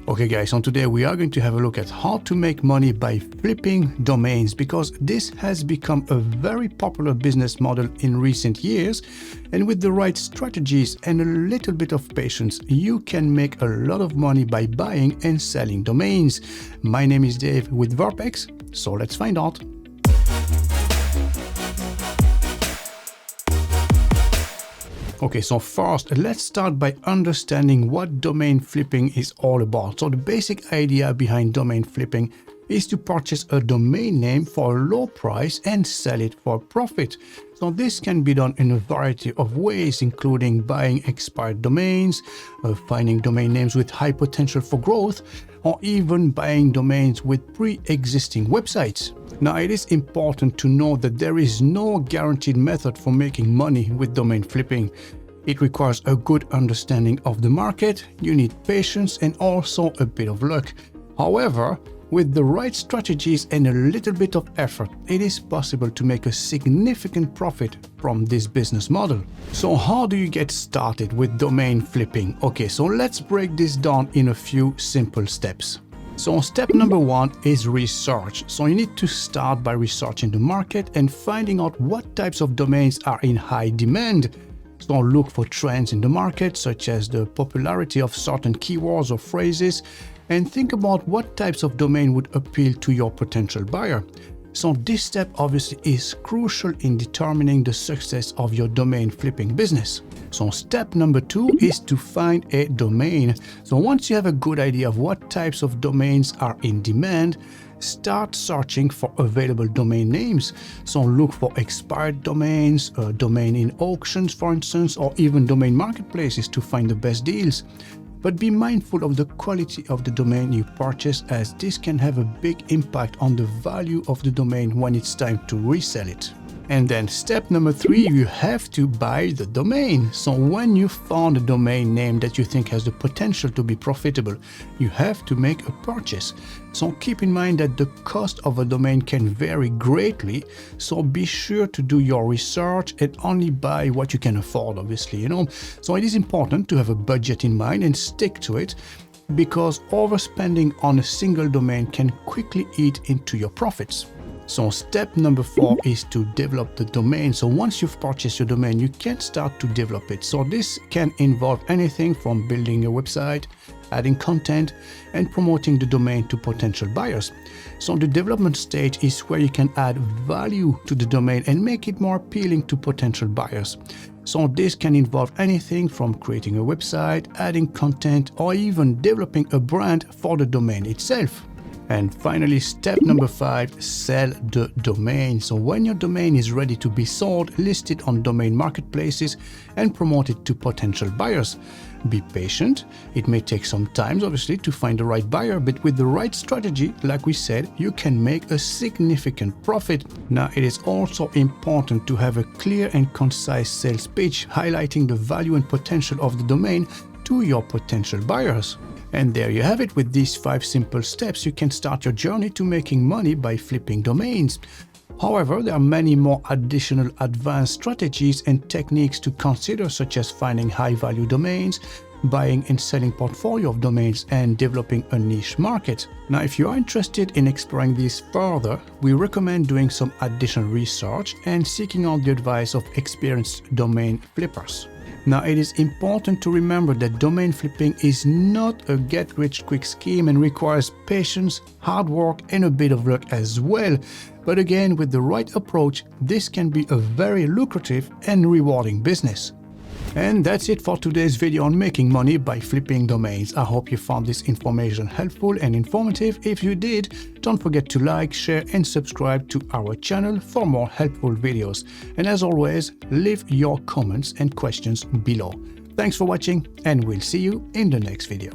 Okay guys, so today we are going to have a look at how to make money by flipping domains, because this has become a very popular business model in recent years, and with the right strategies and a little bit of patience, you can make a lot of money by buying and selling domains. My name is Dave with Verpex, so let's find out. Okay, so first, let's start by understanding what domain flipping is all about. So the basic idea behind domain flipping is to purchase a domain name for a low price and sell it for profit. So this can be done in a variety of ways, including buying expired domains, finding domain names with high potential for growth, or even buying domains with pre-existing websites. Now, it is important to know that there is no guaranteed method for making money with domain flipping. It requires a good understanding of the market, you need patience and also a bit of luck. However, with the right strategies and a little bit of effort, it is possible to make a significant profit from this business model. So how do you get started with domain flipping? Okay, so let's break this down in a few simple steps. So step number one is research. So you need to start by researching the market and finding out what types of domains are in high demand. So look for trends in the market, such as the popularity of certain keywords or phrases, and think about what types of domain would appeal to your potential buyer. So this step obviously is crucial in determining the success of your domain flipping business. So step number two is to find a domain. So once you have a good idea of what types of domains are in demand, start searching for available domain names. So look for expired domains, domain in auctions, for instance, or even domain marketplaces to find the best deals. But be mindful of the quality of the domain you purchase, as this can have a big impact on the value of the domain when it's time to resell it. And then step number three, you have to buy the domain. So when you found a domain name that you think has the potential to be profitable, you have to make a purchase. So keep in mind that the cost of a domain can vary greatly, so be sure to do your research and only buy what you can afford, obviously, So it is important to have a budget in mind and stick to it, because overspending on a single domain can quickly eat into your profits. So step number four is to develop the domain. So once you've purchased your domain, you can start to develop it. So this can involve anything from building a website, adding content, and promoting the domain to potential buyers. So the development stage is where you can add value to the domain and make it more appealing to potential buyers. So this can involve anything from creating a website, adding content, or even developing a brand for the domain itself. And finally, step number five, sell the domain. So when your domain is ready to be sold, list it on domain marketplaces and promote it to potential buyers. Be patient. It may take some time, obviously, to find the right buyer, but with the right strategy, like we said, you can make a significant profit. Now, it is also important to have a clear and concise sales pitch, highlighting the value and potential of the domain to your potential buyers. And there you have it. With these 5 simple steps, you can start your journey to making money by flipping domains. However, there are many more additional advanced strategies and techniques to consider, such as finding high-value domains, buying and selling portfolio of domains, and developing a niche market. Now, if you are interested in exploring this further, we recommend doing some additional research and seeking out the advice of experienced domain flippers. Now, it is important to remember that domain flipping is not a get-rich-quick scheme and requires patience, hard work, and a bit of luck as well. But again, with the right approach, this can be a very lucrative and rewarding business. And that's it for today's video on making money by flipping domains. I hope you found this information helpful and informative. If you did, don't forget to like, share, and subscribe to our channel for more helpful videos. And as always, leave your comments and questions below. Thanks for watching, and we'll see you in the next video.